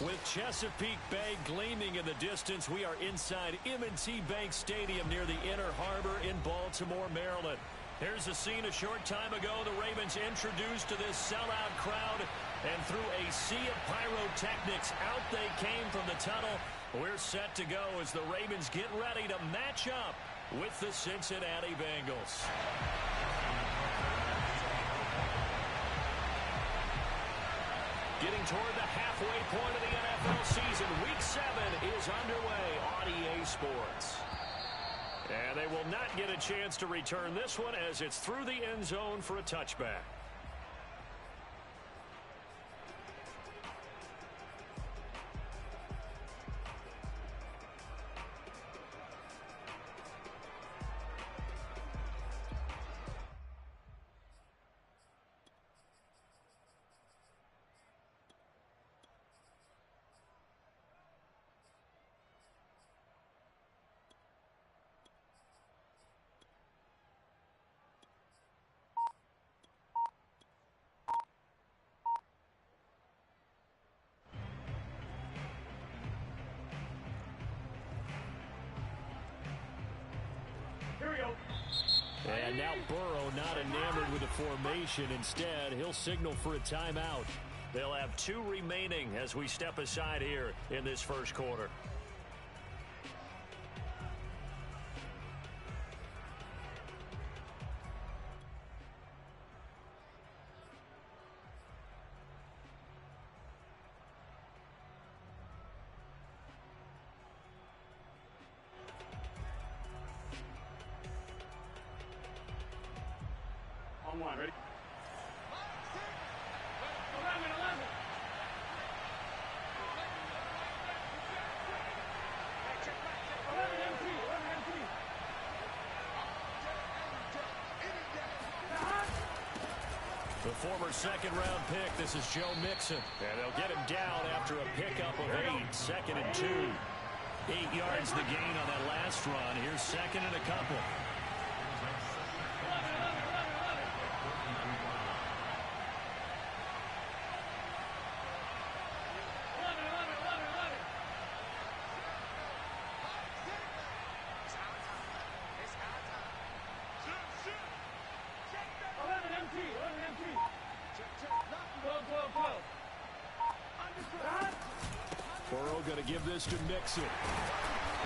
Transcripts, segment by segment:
With Chesapeake Bay gleaming in the distance, we are inside M&T Bank Stadium near the Inner Harbor in Baltimore, Maryland. Here's the scene a short time ago. The Ravens introduced to this sellout crowd, and through a sea of pyrotechnics, out they came from the tunnel. We're set to go as the Ravens get ready to match up with the Cincinnati Bengals. Getting toward the halfway point of the NFL season, Week 7 is underway on EA Sports. And they will not get a chance to return this one as it's through the end zone for a touchback. And now Burrow not enamored with the formation. Instead, he'll signal for a timeout. They'll have 2 remaining as we step aside here in this first quarter. On one, ready? 11. The former second-round pick, this is Joe Mixon. And they'll get him down after a pickup of 8, 2nd and 2. 8 yards the gain on that last run. Here's 2nd and a couple. Burrow going to give this to Mixon.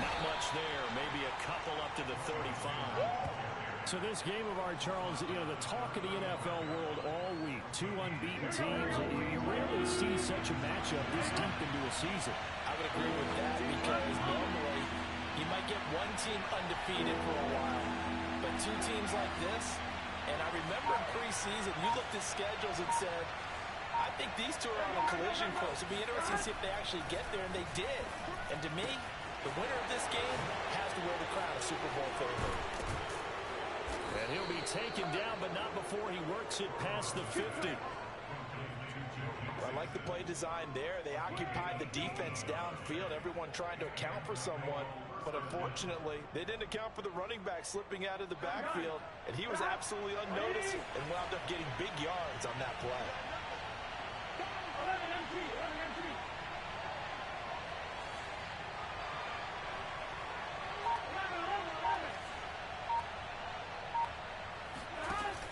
Not much there. Maybe a couple up to the 35. So this game of our, Charles, you know, the talk of the NFL world all week. 2 unbeaten teams. You rarely see such a matchup this deep into a season. I would agree with that because normally you might get one team undefeated for a while. But 2 teams like this, and I remember in preseason, you looked at schedules and said, I think these 2 are on a collision course. It'd be interesting to see if they actually get there, and they did. And to me, the winner of this game has to wear the crown of Super Bowl favorite. And he'll be taken down, but not before he works it past the 50. I like the play design there. They occupied the defense downfield, everyone trying to account for someone. But unfortunately, they didn't account for the running back slipping out of the backfield, and he was absolutely unnoticed and wound up getting big yards on that play.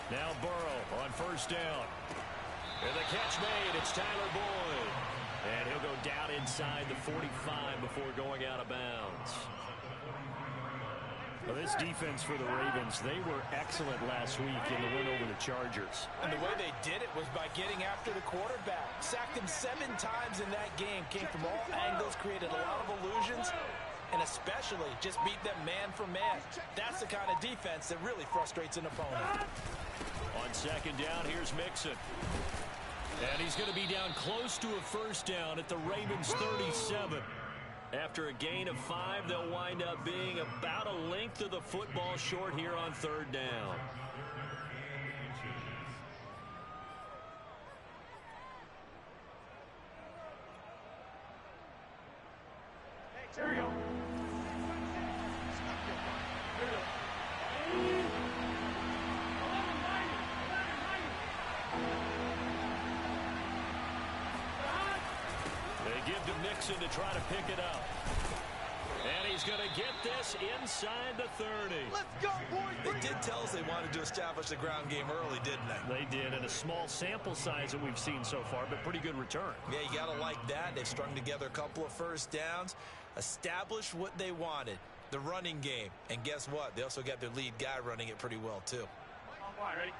Now Burrow on first down. And the catch made. It's Tyler Boyd. And he'll go down inside the 45 before going out of bounds. Well, this defense for the Ravens, they were excellent last week in the win over the Chargers. And the way they did it was by getting after the quarterback. Sacked him 7 times in that game. Came from all angles, created a lot of illusions, and especially just beat them man for man. That's the kind of defense that really frustrates an opponent. On second down, here's Mixon. And he's going to be down close to a first down at the Ravens 37. After a gain of 5, they'll wind up being about a length of the football short here on third down. Here we go. They give to Mixon to try to pick it up. And he's going to get this inside the 30. Let's go, boys. They did tell us they wanted to establish the ground game early, didn't they? They did, in a small sample size that we've seen so far, but pretty good return. Yeah, you got to like that. They've strung together a couple of first downs, established what they wanted, the running game. And guess what? They also got their lead guy running it pretty well, too. All right, ready?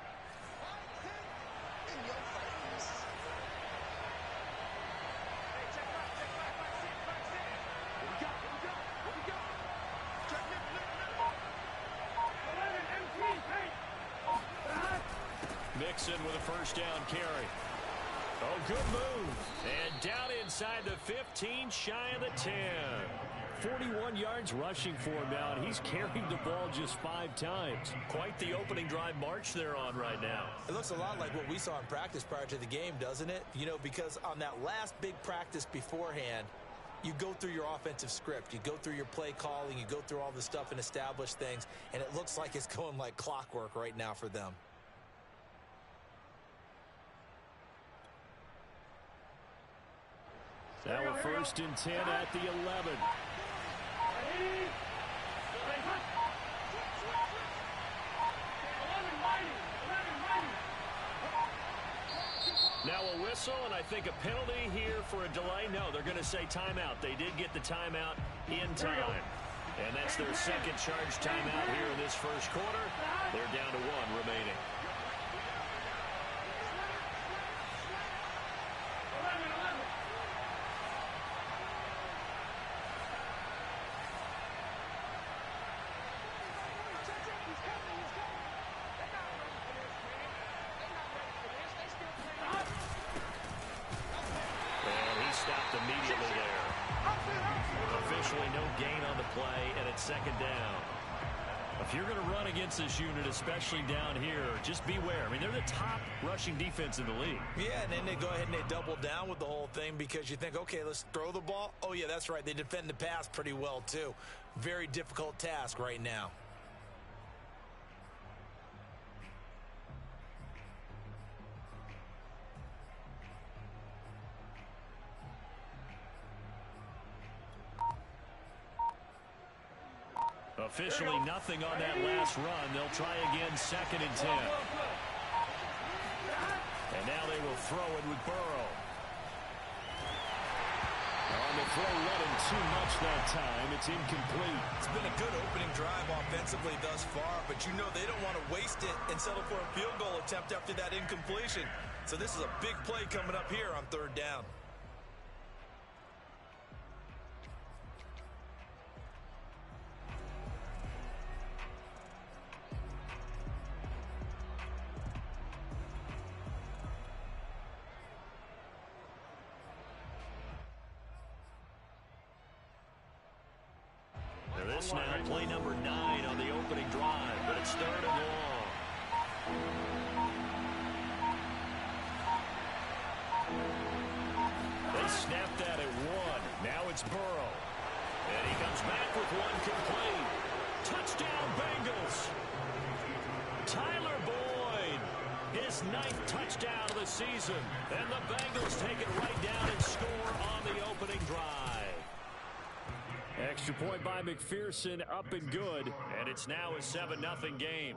Mixon with a first down carry. Oh, good move. And down inside the 15, shy of the 10. 41 yards rushing for him now, and he's carried the ball just 5 times. Quite the opening drive march they're on right now. It looks a lot like what we saw in practice prior to the game, doesn't it? You know, because on that last big practice beforehand, you go through your offensive script. You go through your play calling. You go through all the stuff and establish things, and it looks like it's going like clockwork right now for them. Now a first and 10 at the 11. Now a whistle, and I think a penalty here for a delay. No, they're going to say timeout. They did get the timeout in time. And that's their second charge timeout here in this first quarter. They're down to 1 remaining. Immediately there. Officially no gain on the play, and it's second down. If you're going to run against this unit, especially down here, just beware. I mean, they're the top rushing defense in the league. Yeah, and then they go ahead and they double down with the whole thing because you think, okay, let's throw the ball. Oh, yeah, that's right. They defend the pass pretty well, too. Very difficult task right now. Officially nothing on that last run. They'll try again, second and 10. And now they will throw it with Burrow. On the throw, let him too much that time. It's incomplete. It's been a good opening drive offensively thus far, but you know they don't want to waste it and settle for a field goal attempt after that incompletion. So this is a big play coming up here on third down. This now play number 9 on the opening drive, but it's third and long. They snapped that at 1. Now it's Burrow. And he comes back with 1 complete. Touchdown, Bengals. Tyler Boyd, his 9th touchdown of the season. And the Bengals take it right down and score on the opening drive. Extra point by McPherson, up and good. And it's now a 7-0 game.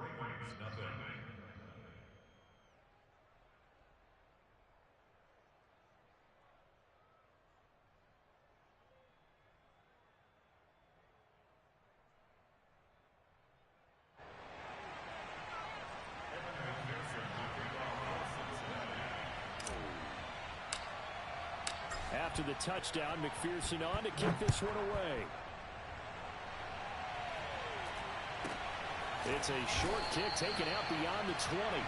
After the touchdown, McPherson on to kick this one away. It's a short kick taken out beyond the 20.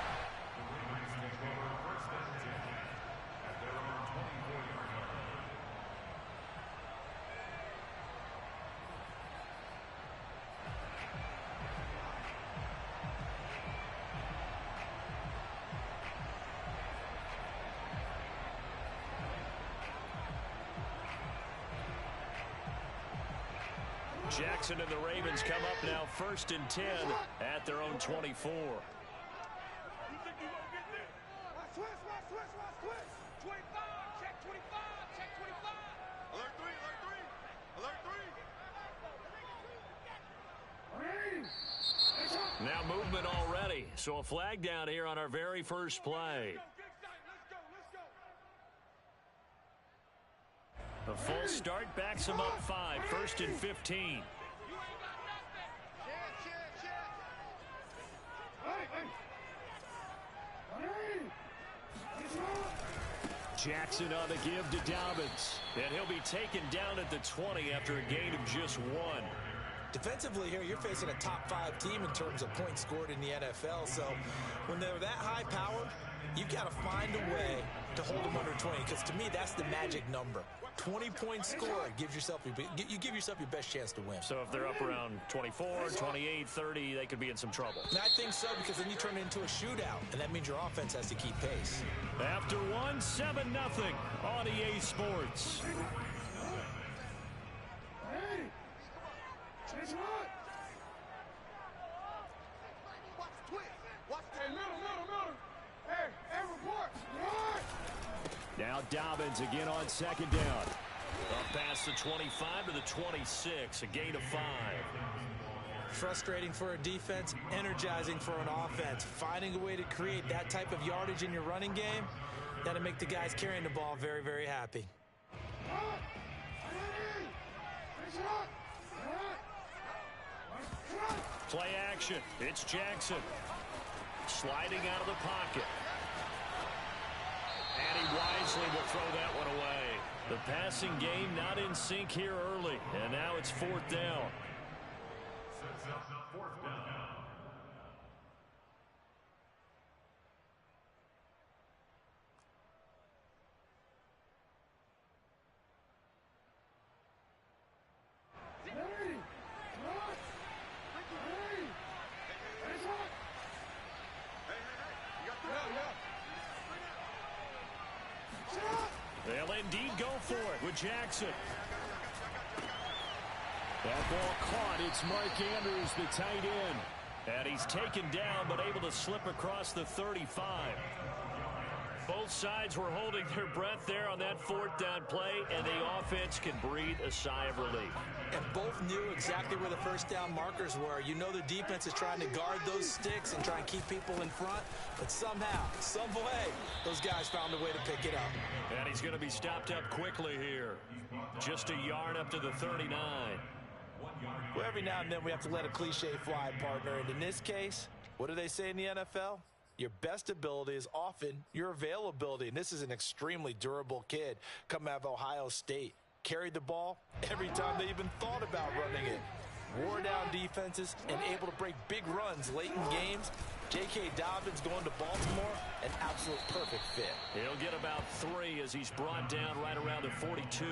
Jackson and the Ravens come up now first and 10 at their own 24. You think you gonna get this? Switch. 25, check 25, check 25. Alert 3. Now movement already. So a flag down here on our very first play. A false start backs him up 5. 1st and 15. Jackson on the give to Dobbins. And he'll be taken down at the 20 after a gain of just 1. Defensively here, you're facing a top 5 team in terms of points scored in the NFL. So when they're that high powered, you've got to find a way to hold them under 20. Because to me, that's the magic number. 20-point score gives yourself you give yourself your best chance to win. So if they're up around 24, 28, 30, they could be in some trouble. And I think so, because then you turn it into a shootout, and that means your offense has to keep pace. After 1, 7-0 on EA Sports. Now Dobbins again on 2nd down. Up past the 25 to the 26, a gain of 5. Frustrating for a defense, energizing for an offense. Finding a way to create that type of yardage in your running game, that'll make the guys carrying the ball very, very happy. Play action. It's Jackson. Sliding out of the pocket. And he wisely will throw that one away. The passing game not in sync here early. And now it's 4th down. They'll indeed go for it with Jackson. That ball caught. It's Mark Andrews, the tight end. And he's taken down, but able to slip across the 35. Both sides were holding their breath there on that 4th down play, and the offense can breathe a sigh of relief. And both knew exactly where the 1st down markers were. You know the defense is trying to guard those sticks and try and keep people in front, but somehow, some way, those guys found a way to pick it up. And he's going to be stopped up quickly here. Just a yard up to the 39. Well, every now and then we have to let a cliche fly, partner. And in this case, what do they say in the NFL? Your best ability is often your availability. And this is an extremely durable kid coming out of Ohio State. Carried the ball every time they even thought about running it. Wore down defenses and able to break big runs late in games. J.K. Dobbins going to Baltimore, an absolute perfect fit. He'll get about 3 as he's brought down right around the 42.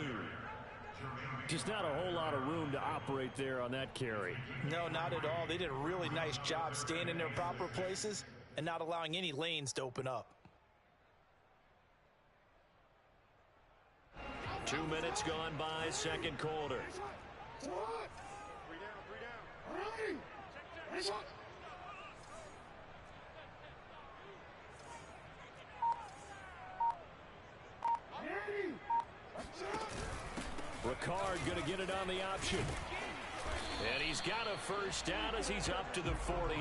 Just not a whole lot of room to operate there on that carry. No, not at all. They did a really nice job staying in their proper places and not allowing any lanes to open up. 2 minutes gone by, 2nd quarter. Ricard going to get it on the option. And he's got a 1st down as he's up to the 48.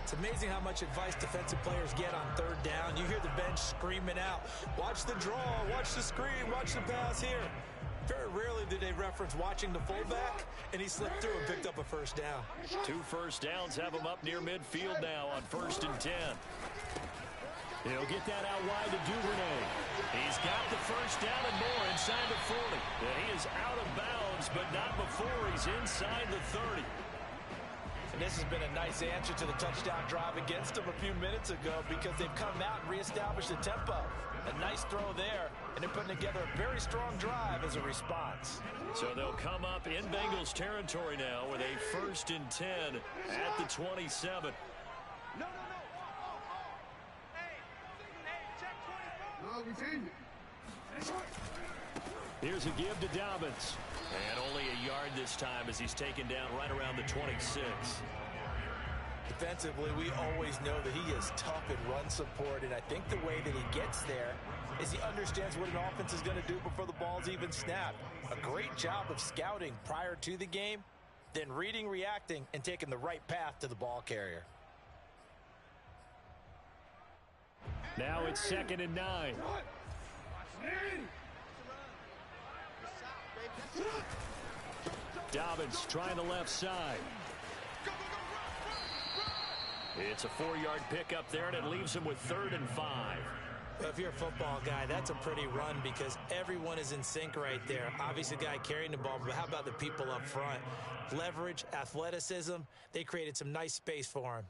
It's amazing how much advice defensive players get on 3rd down. You hear the bench screaming out, watch the draw, watch the screen, watch the pass here. Very rarely do they reference watching the fullback, and he slipped through and picked up a 1st down. 2 1st downs have him up near midfield now on 1st and 10. He'll get that out wide to Duvernay. He's got the 1st down and more inside the 40. And he is out of bounds, but not before he's inside the 30. And this has been a nice answer to the touchdown drive against them a few minutes ago, because they've come out and reestablished the tempo. A nice throw there, and they're putting together a very strong drive as a response. So they'll come up in Bengals territory now with a 1st and 10 at the 27. Here's a give to Dobbins. And only a yard this time as he's taken down right around the 26. Defensively, we always know that he is tough in run support, and I think the way that he gets there is he understands what an offense is going to do before the ball's even snapped. A great job of scouting prior to the game, then reading, reacting, and taking the right path to the ball carrier. Now it's 2nd and 9. Dobbins trying the left side. It's a 4-yard pickup there, and it leaves him with 3rd and 5. Well, if you're a football guy, that's a pretty run because everyone is in sync right there. Obviously, the guy carrying the ball, but how about the people up front? Leverage, athleticism, they created some nice space for him.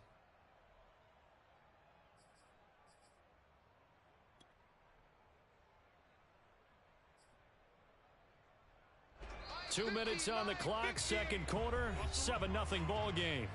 Two minutes on the clock, second quarter, 7-0 ball game.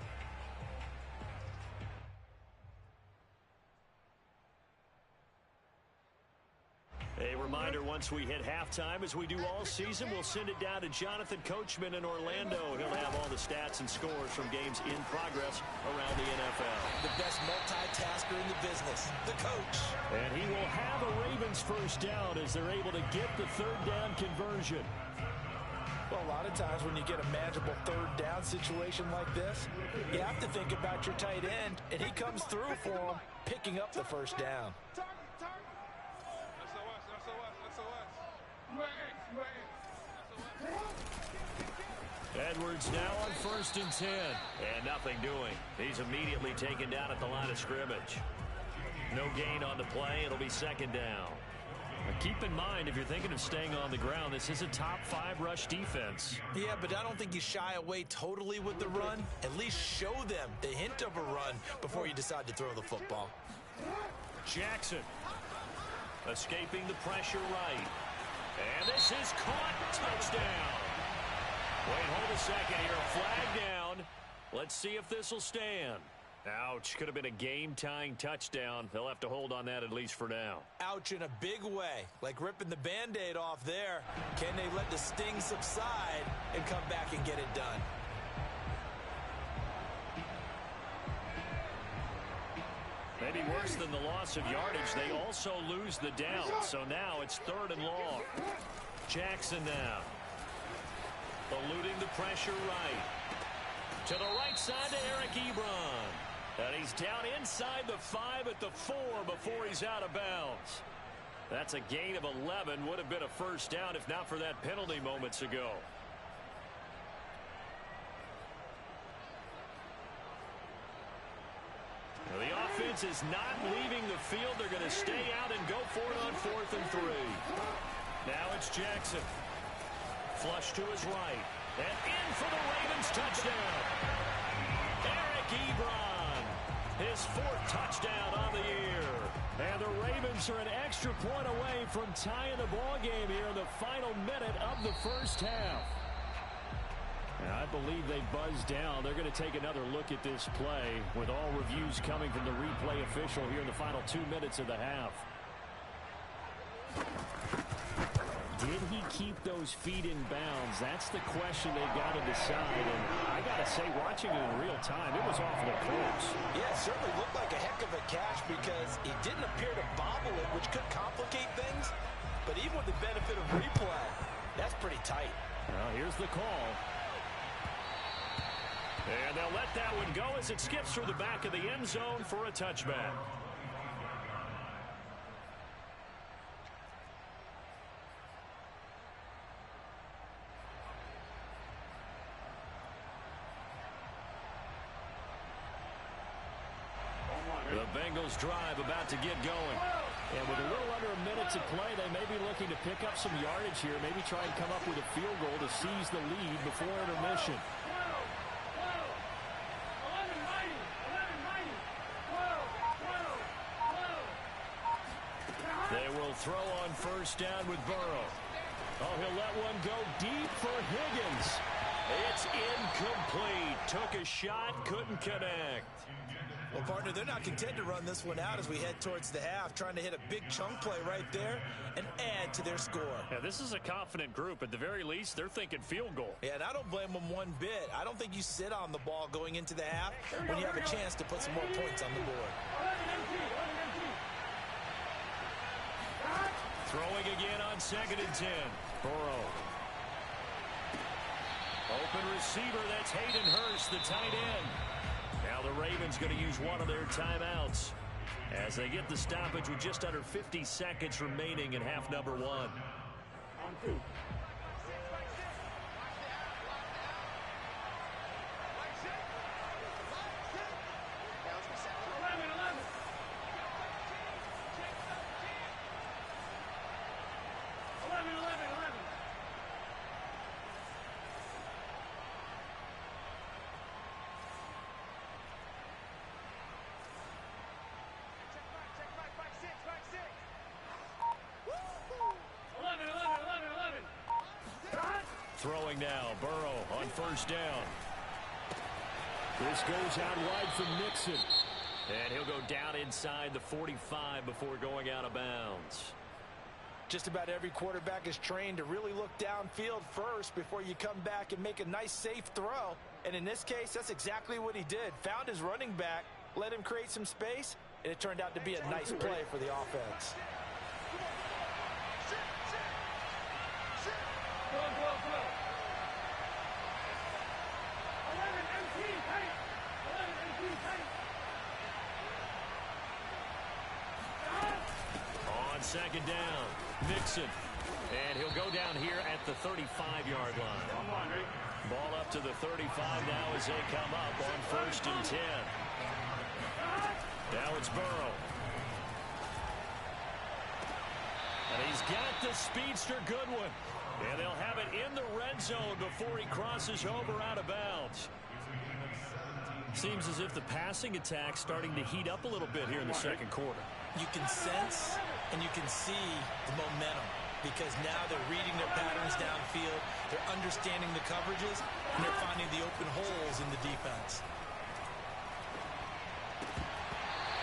A reminder, once we hit halftime, as we do all season, we'll send it down to Jonathan Coachman in Orlando. He'll have all the stats and scores from games in progress around the NFL. The best multitasker in the business, the coach. And he will have a Ravens first down as they're able to get the 3rd down conversion. Well, a lot of times when you get a manageable 3rd down situation like this, you have to think about your tight end, and he comes through for him, picking up the first down. Edwards now on 1st and 10. And nothing doing. He's immediately taken down at the line of scrimmage. No gain on the play. It'll be 2nd down. Now keep in mind, if you're thinking of staying on the ground, this is a top 5 rush defense. Yeah, but I don't think you shy away totally with the run. At least show them the hint of a run before you decide to throw the football. Jackson Escaping the pressure right. And this is caught. Touchdown. Wait, hold a second here. Flag down. Let's see if this will stand. Ouch. Could have been a game-tying touchdown. They'll have to hold on that at least for now. Ouch in a big way. Like ripping the Band-Aid off there. Can they let the sting subside and come back and get it done? Maybe worse than the loss of yardage, they also lose the down. So now it's 3rd and long. Jackson now. Eluding the pressure right. To the right side to Eric Ebron. And he's down inside the 5 at the 4 before he's out of bounds. That's a gain of 11. Would have been a first down if not for that penalty moments ago. Well, the offense is not leaving the field. They're going to stay out and go for it on 4th and 3. Now it's Jackson. Flush to his right. And in for the Ravens touchdown. Eric Ebron. His 4th touchdown on the year. And the Ravens are an extra point away from tying the ball game here in the final minute of the first half. And I believe they buzzed down. They're going to take another look at this play with all reviews coming from the replay official here in the final 2 minutes of the half. Did he keep those feet in bounds? That's the question they've got to decide. And I got to say, watching it in real time, it was awfully close. Yeah, it certainly looked like a heck of a catch because he didn't appear to bobble it, which could complicate things. But even with the benefit of replay, that's pretty tight. Well, here's the call. And they'll let that one go as it skips through the back of the end zone for a touchback. The Bengals drive about to get going. And with a little under a minute to play, they may be looking to pick up some yardage here, maybe try and come up with a field goal to seize the lead before intermission. They will throw on first down with Burrow. Oh, he'll let one go deep for Higgins. It's incomplete. Took a shot, couldn't connect. Well, partner, they're not content to run this one out as we head towards the half, trying to hit a big chunk play right there and add to their score. Yeah, this is a confident group. At the very least, they're thinking field goal. Yeah, and I don't blame them one bit. I don't think you sit on the ball going into the half when you have a chance to put some more points on the board. Throwing again on 2nd and 10. Burrow. Open receiver, that's Hayden Hurst, the tight end. Now the Ravens going to use one of their timeouts as they get the stoppage with just under 50 seconds remaining in half number 1. On 2. Throwing now, Burrow on first down. This goes out wide from Nixon. And he'll go down inside the 45 before going out of bounds. Just about every quarterback is trained to really look downfield first before you come back and make a nice, safe throw. And in this case, that's exactly what he did. Found his running back, let him create some space, and it turned out to be a nice play for the offense. On second down, Nixon. And he'll go down here at the 35-yard line. Ball up to the 35 now as they come up on first and 10. Now it's Burrow. And he's got the speedster Goodwin. And they'll have it in the red zone before he crosses over out of bounds. Seems as if the passing attack's starting to heat up a little bit here in the second quarter. You can sense and you can see the momentum because now they're reading their patterns downfield, they're understanding the coverages, and they're finding the open holes in the defense.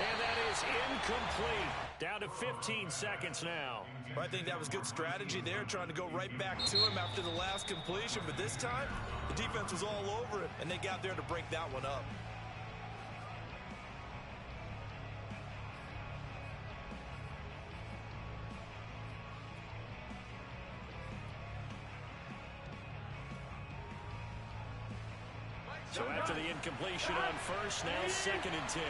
And that is incomplete. Down to 15 seconds now. Well, I think that was good strategy there, trying to go right back to him after the last completion. But this time, the defense was all over it, and they got there to break that one up. So after the incompletion on first, now second and 10.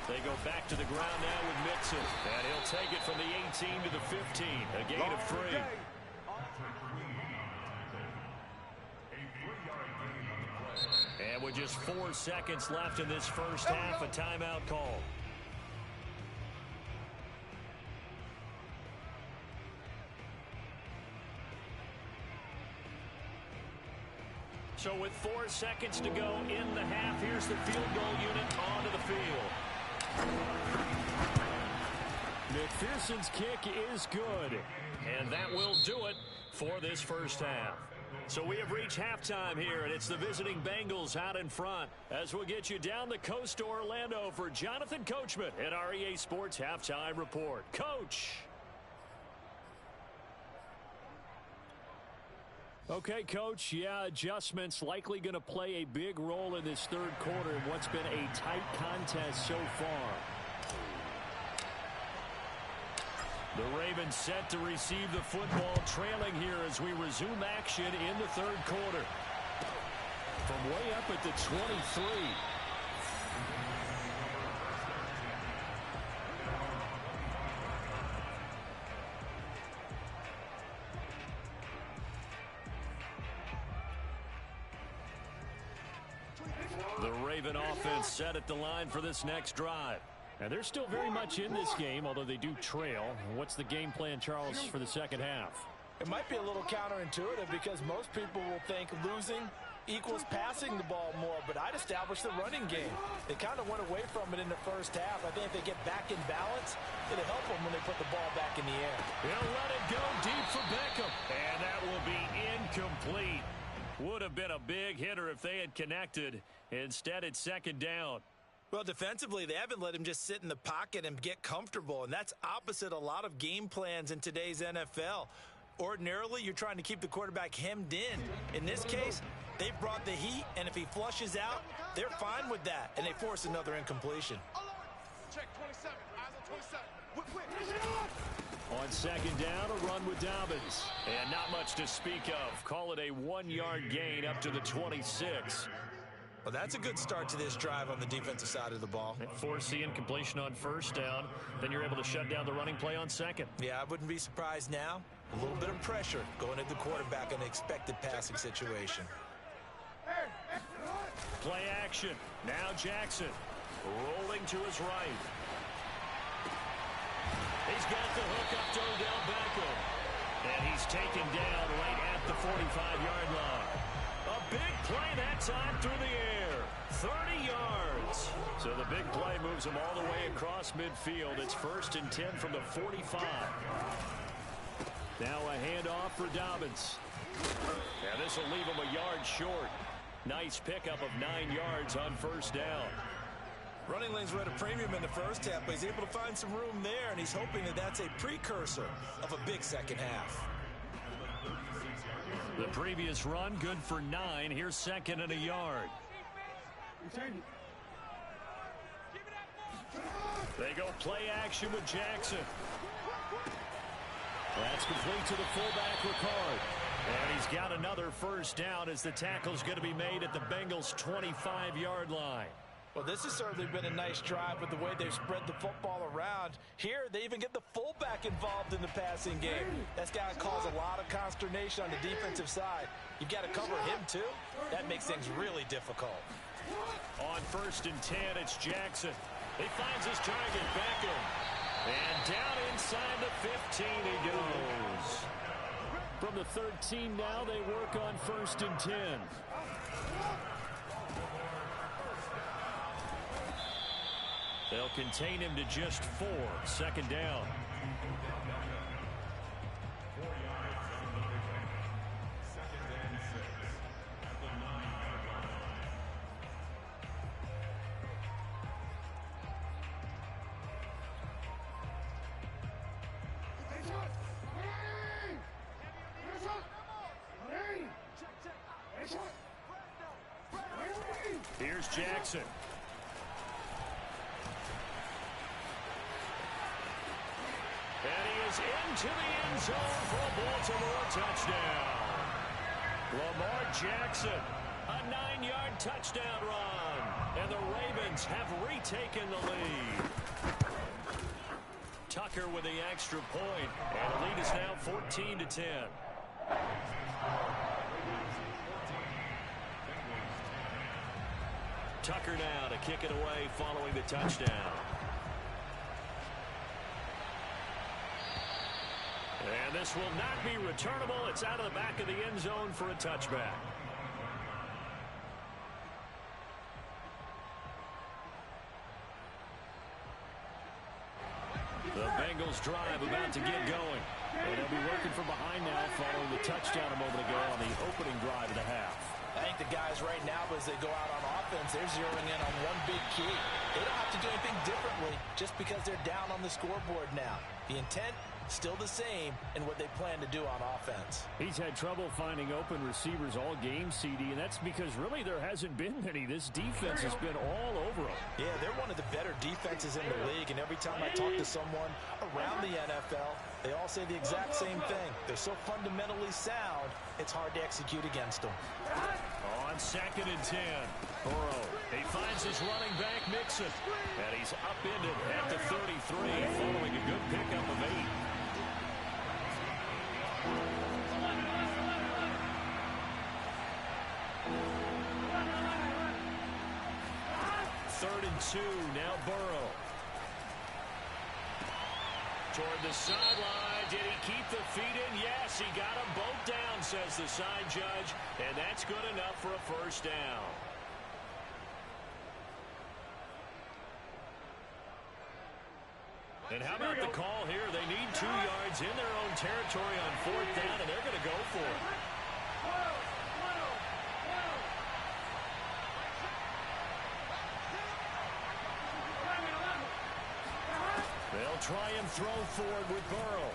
They go back to the ground now with Mixon. And he'll take it from the 18 to the 15. A gain of 3. And with just 4 seconds left in this first half, a timeout call. So with 4 seconds to go in the half, here's the field goal unit onto the field. McPherson's kick is good. And that will do it for this first half. So we have reached halftime here, and it's the visiting Bengals out in front. As we'll get you down the coast to Orlando for Jonathan Coachman at our EA Sports Halftime Report. Coach. Okay, Coach, yeah, adjustments likely going to play a big role in this third quarter in what's been a tight contest so far. The Ravens set to receive the football, trailing here as we resume action in the third quarter. From way up at the 23. The Raven offense set at the line for this next drive. And they're still very much in this game, although they do trail. What's the game plan, Charles, for the second half? It might be a little counterintuitive because most people will think losing equals passing the ball more, but I'd establish the running game. They kind of went away from it in the first half. I think if they get back in balance, it'll help them when they put the ball back in the air. He'll let it go deep for Beckham. And that will be incomplete. Would have been a big hitter if they had connected. Instead, it's second down. Well, defensively, they haven't let him just sit in the pocket and get comfortable, and that's opposite a lot of game plans in today's NFL. Ordinarily, you're trying to keep the quarterback hemmed in. In this case, they've brought the heat, and if he flushes out, they're fine with that, and they force another incompletion. Check 27. Eyes on 27. Quick. On second down, a run with Dobbins. And not much to speak of. Call it a 1-yard gain up to the 26. Well, that's a good start to this drive on the defensive side of the ball. Force the incompletion on first down. Then you're able to shut down the running play on second. Yeah, I wouldn't be surprised now. A little bit of pressure going at the quarterback in an expected passing situation. Play action. Now Jackson. Rolling to his right. He's got the hook up to Odell Beckham. And he's taken down right at the 45-yard line. A big play that time through the air. 30 yards. So the big play moves him all the way across midfield. It's 1st and 10 from the 45. Now a handoff for Dobbins. And this will leave him a yard short. Nice pickup of 9 yards on first down. Running lanes were at a premium in the first half, but he's able to find some room there, and he's hoping that that's a precursor of a big second half. The previous run, good for 9. Here's 2nd and a yard. They go play action with Jackson. That's complete to the fullback, Ricard. And he's got another first down as the tackle's going to be made at the Bengals' 25-yard line. Well, this has certainly been a nice drive with the way they've spread the football around. Here, they even get the fullback involved in the passing game. That's got to cause a lot of consternation on the defensive side. You've got to cover him, too. That makes things really difficult. On 1st and 10, it's Jackson. He finds his target, Beckham. And down inside the 15 he goes. From the 13 now, they work on 1st and 10. They'll contain him to just 4. 2nd down. Here's Jackson. And he is into the end zone for a Baltimore touchdown. Lamar Jackson, a 9-yard touchdown run. And the Ravens have retaken the lead. Tucker with the extra point. And the lead is now 14-10. Tucker now to kick it away following the touchdown. And this will not be returnable. It's out of the back of the end zone for a touchback. The Bengals drive about to get going. And they'll be working from behind now following the touchdown a moment ago on the opening drive of the half. I think the guys right now, as they go out on offense, they're zeroing in on one big key. They don't have to do anything differently just because they're down on the scoreboard now. The intent, still the same in what they plan to do on offense. He's had trouble finding open receivers all game, CD, and that's because really there hasn't been many. This defense has been all over them. Yeah, they're one of the better defenses in the league, and every time I talk to someone around the NFL, they all say the exact same thing. They're so fundamentally sound, it's hard to execute against them. On 2nd and 10, Burrow. He finds his running back, Mixon, and he's upended at the 33 following a good pickup of 8. Third and 2, now Burrow. Toward the sideline, did he keep the feet in? Yes, he got them both down, says the side judge, and that's good enough for a first down. And how about the call here? They need 2 yards in their own territory on 4th down, and they're going to go for it. try and throw forward with Burrow.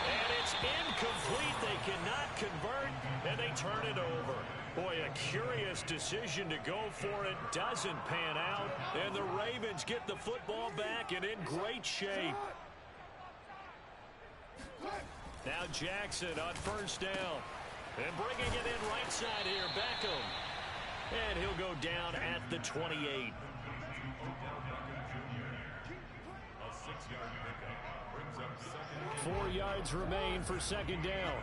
And it's incomplete. They cannot convert, and they turn it over. Boy, a curious decision to go for it. Doesn't pan out, and the Ravens get the football back and in great shape. Now Jackson on first down. And bringing it in right side here, Beckham. And he'll go down at the 28. A 6-yard pickup brings up second. 4 yards remain for second down.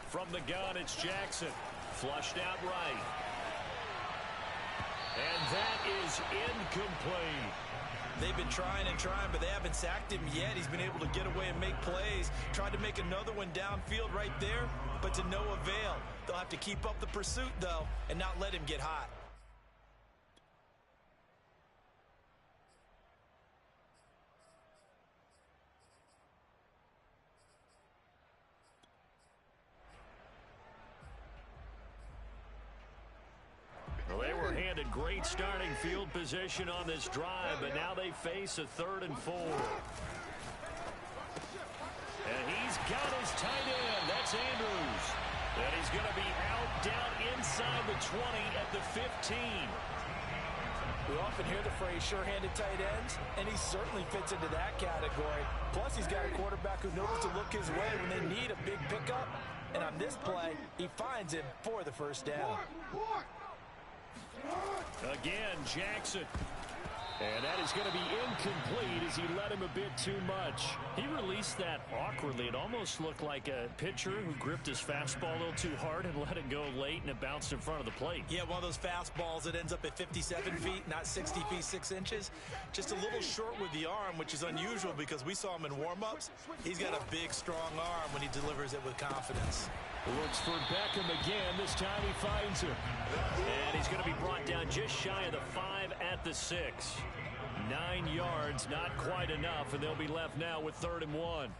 From the gun, it's Jackson. Flushed out right. And that is incomplete. They've been trying and trying, but they haven't sacked him yet. He's been able to get away and make plays. Tried to make another one downfield right there, but to no avail. They'll have to keep up the pursuit, though, and not let him get hot. Well, they were handed great starting field position on this drive, but now they face a 3rd and 4. And he's got his tight end. That's Andrews. And he's going to be out down inside the 20 at the 15. We often hear the phrase sure-handed tight ends, and he certainly fits into that category. Plus, he's got a quarterback who knows to look his way when they need a big pickup. And on this play, he finds him for the first down. Again, Jackson. And that is going to be incomplete as he let him a bit too much. He released that awkwardly. It almost looked like a pitcher who gripped his fastball a little too hard and let it go late, and it bounced in front of the plate. Yeah, one of those fastballs that ends up at 57 feet, not 60 feet, 6 inches. Just a little short with the arm, which is unusual because we saw him in warm-ups. He's got a big, strong arm when he delivers it with confidence. Looks for Beckham again. This time he finds him. And he's going to be brought down just shy of the 5 at the 6. 9 yards, not quite enough, and they'll be left now with 3rd and 1.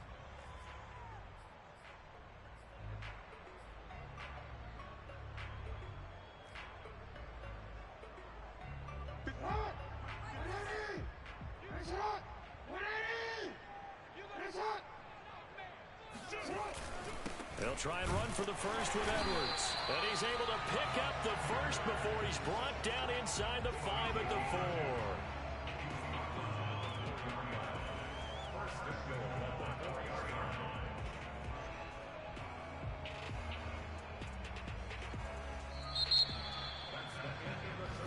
They'll try and run for the first with Edwards. And he's able to pick up the first before he's brought down inside the 5 at the 4.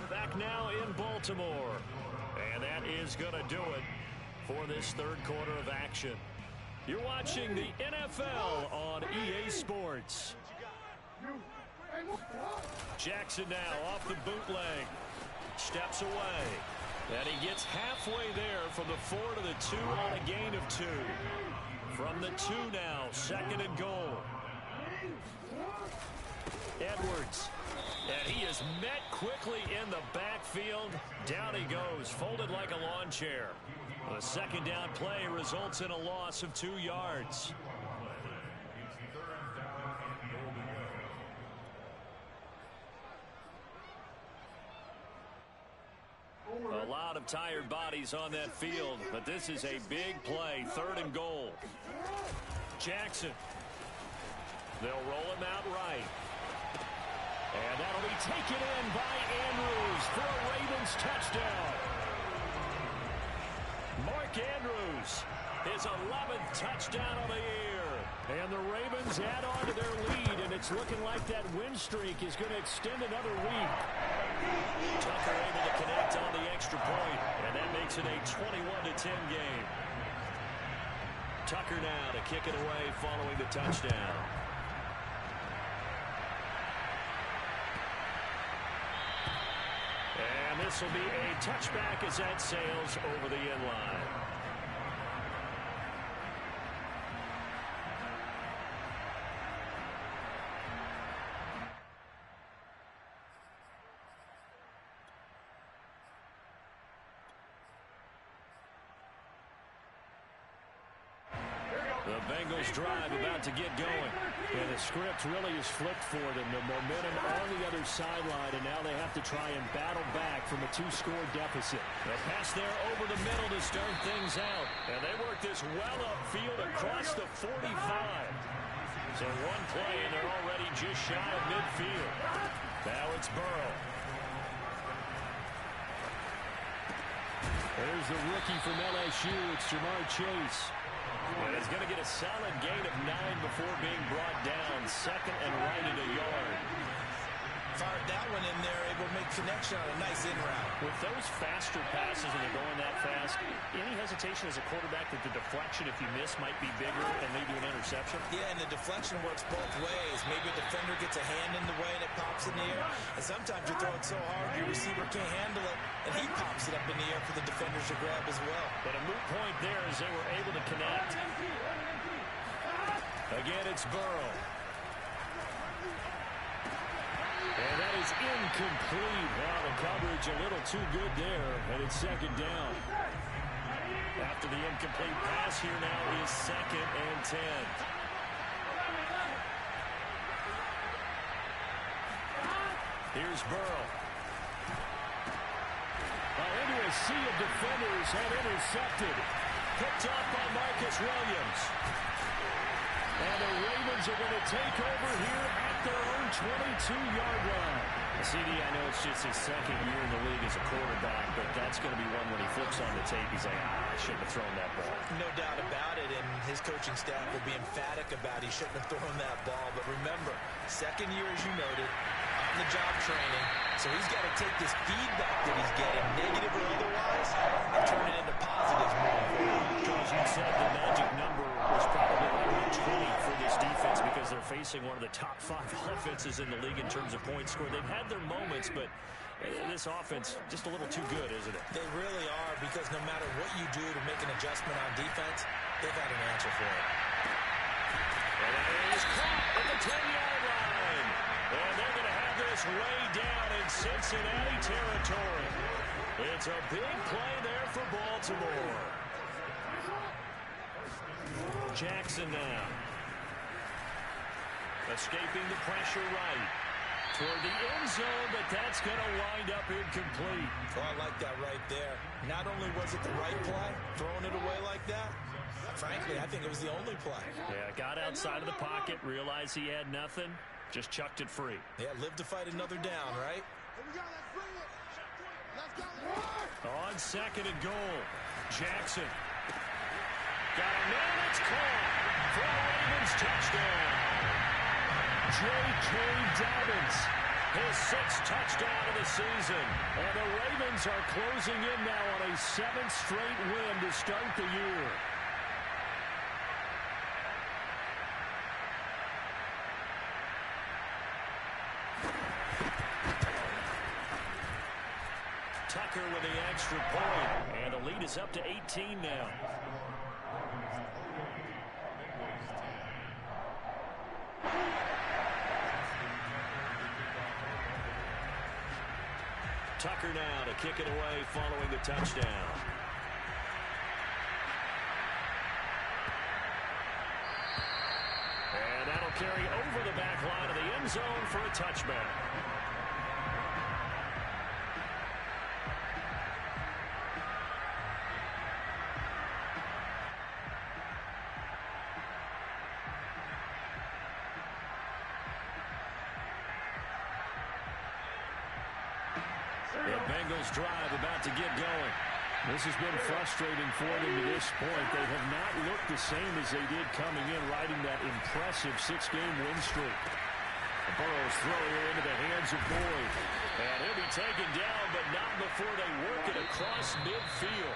Back now in Baltimore. And that is going to do it for this 3rd quarter of action. You're watching the NFL on EA Sports. Jackson now off the bootleg. Steps away. And he gets halfway there from the 4 to the 2 on a gain of 2. From the 2 now, 2nd and goal. Edwards. And he is met quickly in the backfield. Down he goes, folded like a lawn chair. The 2nd down play results in a loss of 2 yards. A lot of tired bodies on that field, but this is a big play. 3rd and goal. Jackson. They'll roll him out right. And that'll be taken in by Andrews for a Ravens touchdown. Mark Andrews, his 11th touchdown of the year. And the Ravens add on to their lead, and it's looking like that win streak is going to extend another week. Tucker able to connect on the extra point, and that makes it a 21-10 game. Tucker now to kick it away following the touchdown. And this will be a touchback as that sails over the end line. The Bengals drive about to get going. And the script really is flipped for them. The momentum on the other sideline, and now they have to try and battle back from a 2-score deficit. The pass there over the middle to start things out. And they work this well upfield across the 45. So one play, and they're already just shy of midfield. Now it's Burrow. There's the rookie from LSU. It's Jamar Chase. And he's going to get a solid gain of 9 before being brought down. Second and right at a yard. Fired that one in there, able to make connection on a nice in route. With those faster passes and they're going that fast, any hesitation as a quarterback that the deflection, if you miss, might be bigger and lead to an interception? Yeah, and the deflection works both ways. Maybe a defender gets a hand in the way and it pops in the air. And sometimes you throw it so hard your receiver can't handle it, and he pops it up in the air for the defenders to grab as well. But a moot point there as they were able to connect. Again, it's Burrow. And that is incomplete. Wow, the coverage a little too good there, and it's second down. After the incomplete pass, here now is 2nd and 10. Here's Burrow. Into a sea of defenders have intercepted. Picked off by Marcus Williams. And the Ravens are going to take over here at their own 22-yard line. CD, I know it's just his second year in the league as a quarterback, but that's going to be one when he flips on the tape, he's like, I shouldn't have thrown that ball. No doubt about it, and his coaching staff will be emphatic about he shouldn't have thrown that ball. But remember, second year, as you noted, on the job training, so he's got to take this feedback that he's getting, negative or otherwise, and turn it into positives moving forward. As you said, the magic number was probably around 20 for this defense because they're facing one of the top 5 offenses in the league in terms of points scored. They've had their moments, but this offense just a little too good, isn't it? They really are, because no matter what you do to make an adjustment on defense, they've had an answer for it. And that is caught at the 10-yard line. And they're going to have this way down in Cincinnati territory. It's a big play there for Baltimore. Jackson now. Escaping the pressure right. Toward the end zone, but that's going to wind up incomplete. Oh, I like that right there. Not only was it the right play, throwing it away like that, frankly, I think it was the only play. Yeah, got outside of the pocket, realized he had nothing, just chucked it free. Yeah, live to fight another down, right? Here we go, let's bring it. Let's go. On 2nd and goal, Jackson. Got a man, it's caught for a Ravens touchdown. J.K. Dobbins, his 6th touchdown of the season. And the Ravens are closing in now on a 7th straight win to start the year. Tucker with the extra point, and the lead is up to 18 now. Tucker now to kick it away following the touchdown. And that'll carry over the back line of the end zone for a touchback. The Bengals drive about to get going. This has been frustrating for them to this point. They have not looked the same as they did coming in, riding that impressive 6-game win streak. Burrow's throwing it into the hands of Boyd. And he'll be taken down, but not before they work it across midfield.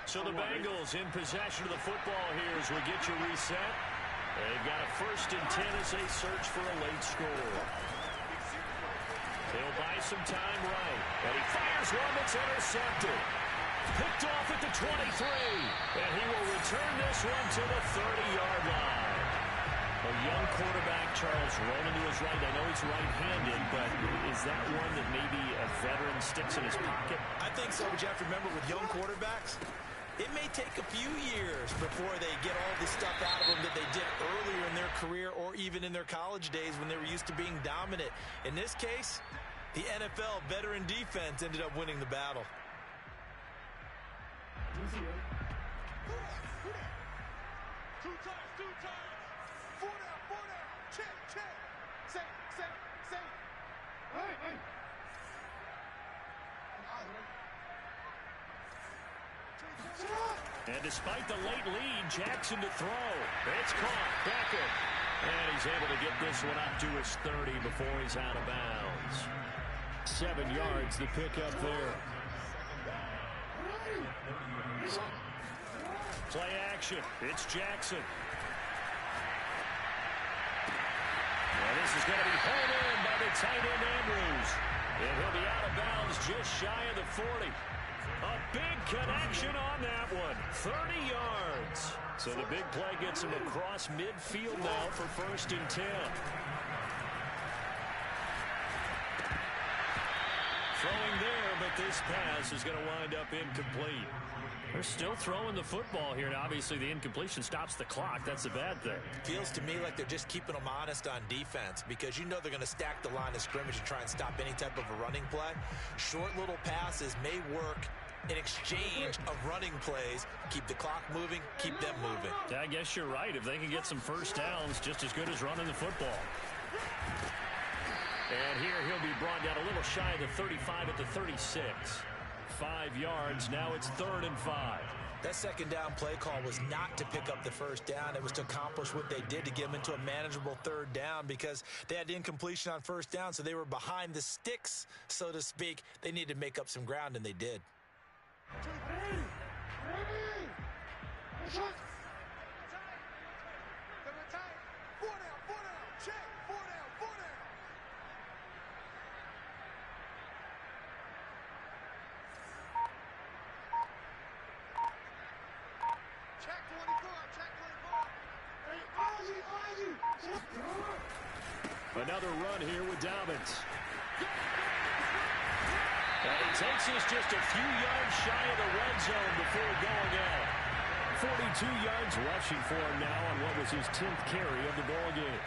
So the Bengals in possession of the football here as we get you reset. They've got a 1st and 10 as they search for a late score. He'll buy some time right. And he fires one that's intercepted. Picked off at the 23. And he will return this one to the 30-yard line. young quarterback, Charles, rolling to his right. I know he's right-handed, but is that one that maybe a veteran sticks in his pocket? I think so, but you have to remember with young quarterbacks, it may take a few years before they get all the stuff out of them that they did earlier in their career or even in their college days when they were used to being dominant. In this case, the NFL veteran defense ended up winning the battle. Two times. Four down. Check. Say. Hey. And despite the late lead, Jackson to throw. It's caught. Beckett. And he's able to get this one up to his 30 before he's out of bounds. 7 yards to pick up there. Play action. It's Jackson. And this is going to be pulled in by the tight end Andrews. And he'll be out of bounds just shy of the 40. A big connection on that one. 30 yards. So the big play gets him across midfield now for 1st and 10. Throwing there, but this pass is going to wind up incomplete. They're still throwing the football here, and obviously the incompletion stops the clock. That's a bad thing. Feels to me like they're just keeping them honest on defense because you know they're going to stack the line of scrimmage and try and stop any type of a running play. Short little passes may work in exchange of running plays. Keep the clock moving, keep them moving. Yeah, I guess you're right. If they can get some first downs, just as good as running the football. And here he'll be brought down a little shy of the 35 at the 36. 5 yards. Now it's 3rd and 5. That second down play call was not to pick up the first down. It was to accomplish what they did to get them into a manageable 3rd down because they had incompletion on first down, so they were behind the sticks, so to speak. They needed to make up some ground, and they did. Another run here with Dobbins. And he takes us just a few yards shy of the red zone before going out. 42 yards rushing for him now on what was his 10th carry of the ball game.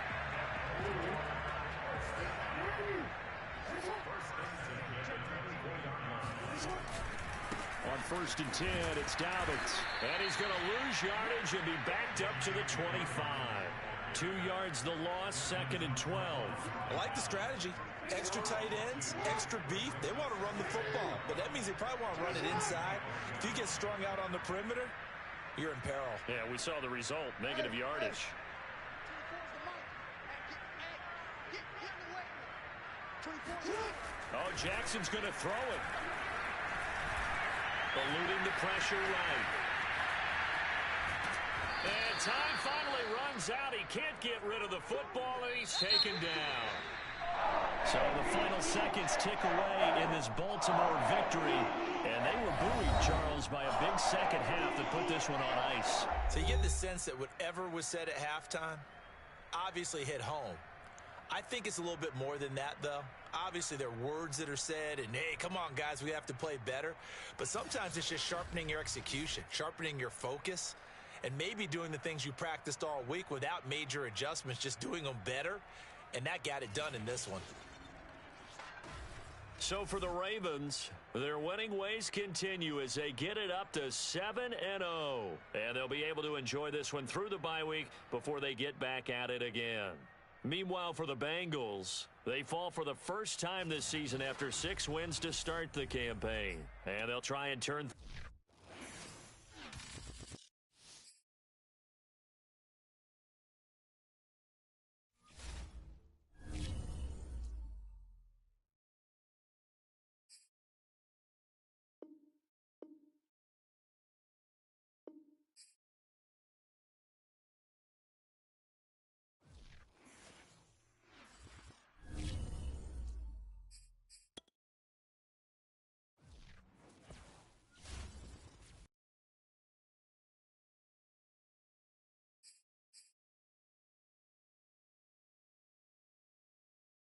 On 1st and 10, it's Dobbins. And he's going to lose yardage and be backed up to the 25. 2 yards the loss, 2nd and 12. I like the strategy. Extra tight ends, extra beef. They want to run the football, but that means they probably want to run it inside. If you get strung out on the perimeter, you're in peril. Yeah, we saw the result, negative yardage. Oh, Jackson's going to throw it. Eluding the pressure right. And time finally runs out. He can't get rid of the football, and he's taken down. So the final seconds tick away in this Baltimore victory. And they were buoyed, Charles, by a big second half that put this one on ice. So you get the sense that whatever was said at halftime obviously hit home. I think it's a little bit more than that, though. Obviously, there are words that are said, and, hey, come on, guys, we have to play better. But sometimes it's just sharpening your execution, sharpening your focus, and maybe doing the things you practiced all week without major adjustments, just doing them better. And that got it done in this one. So for the Ravens, their winning ways continue as they get it up to 7-0. And they'll be able to enjoy this one through the bye week before they get back at it again. Meanwhile, for the Bengals, they fall for the first time this season after 6 wins to start the campaign. And they'll try and turn